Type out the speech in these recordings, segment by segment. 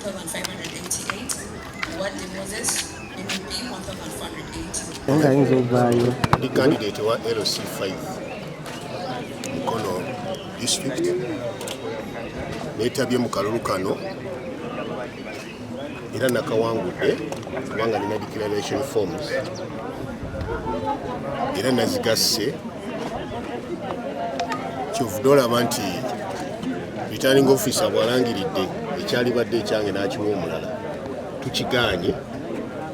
1,588. Wadi Moses, NP 1,480. The candidate wa LC5 Mukono District neetabye mu kalulu kano era nakawangudde kubanga nina declaration forms era nazigasse kyovudde olaba nti returning officer bw'alangiridde ekyalibadde ekyange n'akiwa omulala tukigaanye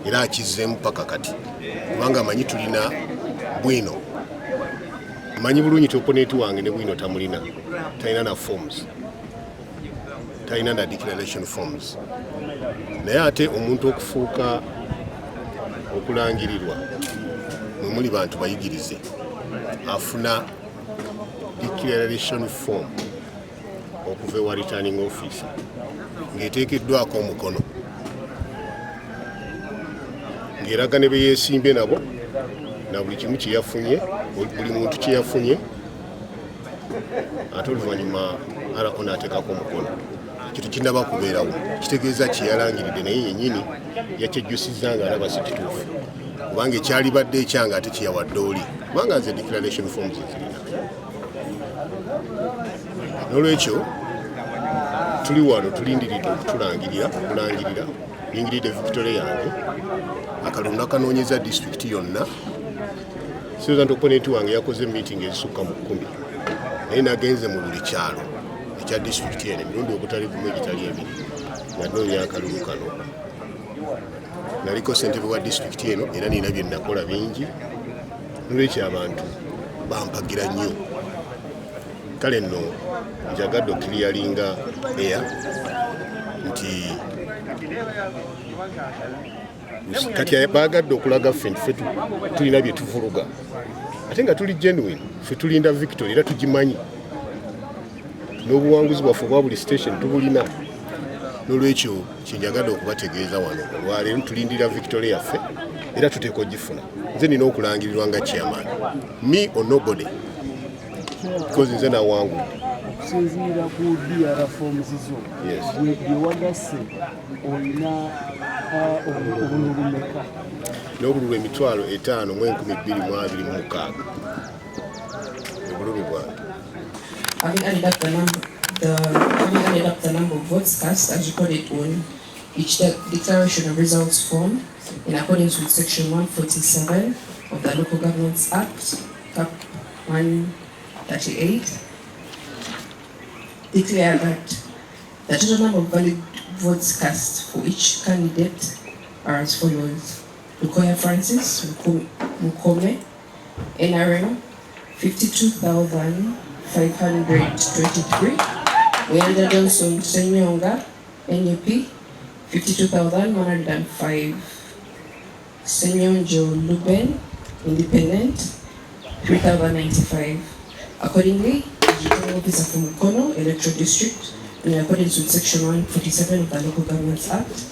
era akizzeemu paka kati kubanga amanyi tulina Bwino, manyi bulungi opponent wange ne Bwino tamulina, talina na forms, talina na declaration forms. Naye ate omuntu okufuuka okulangirirwa mwe muli bantu bayigirize afuna declaration form okuva ewa returning officer ng'eteekeddwako omukono ng'eraga ne be yeesimbye nabo na buli kimu kye yafunye, buli muntu kye yafunye ate oluvannyuma alako n'ateekako omukono. Ekyo tekinnaba kubeerawo, kitegeeza kye yalangiridde naye yennyini yakyejjusizza ng'alaba si kituufu kubanga ekyalibadde ekyange ate kye yawadde oli kubanga nze declaration forms ezirina. N'olwekyo tuli wano tulindiridde okutulangirira ningiridde Victoria yange akalulu nakanoonyeza district yonna. Siroza nti opponent wange yakoze meeting ezisukka mu 10 naye nagenze mu buli kyalo ekya district eno emirundi ogutali gumu egitali ebiri nanoonya akalulu kano. Naliko ssentebe wa district eno era nina bye nakola bingi, n'olwekyo abantu bampagira nnyo. Kale nno njagadde okiriyalinga air nti kati baagadde okulaga ffe tulina bye tuvuluga ate nga tuli genuine, ffe tulinda Victoria era tugimanyi n'obuwanguzi bwaffe obwa buli station tubulina. N'olwekyo kyenjagadde okubategeeza wano olwaleero tulindira Victoria yaffe era tuteeka ogifuna. Nze nina okulangirirwa nga chairman, me or nobody, because nze nawangudde. Sinzira ku DR forms zo. Yes. Wagase olina obululu meka. N'obululu 5,5226 obululu bwange. Having added up the number of votes cast as recorded on each declaration of results form in accordance with Section 147 of the Local Governments Act, Cap 138, declare that the total number of valid votes cast for each candidate are as follows: Lukoya Francis Mukome, NRM 52,523. Wenda Johnson Senyonga, NUP 52,105. Senyonjo Luben, Independent 3,095. Accordingly, the returning officer from Mukono Electoral District, in accordance with Section 147 of the Local Governments Act,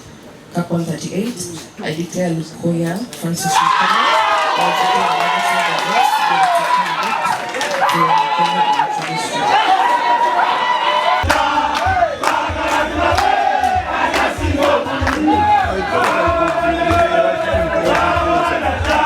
Cap 138, I declare Lukoya Francis Mukome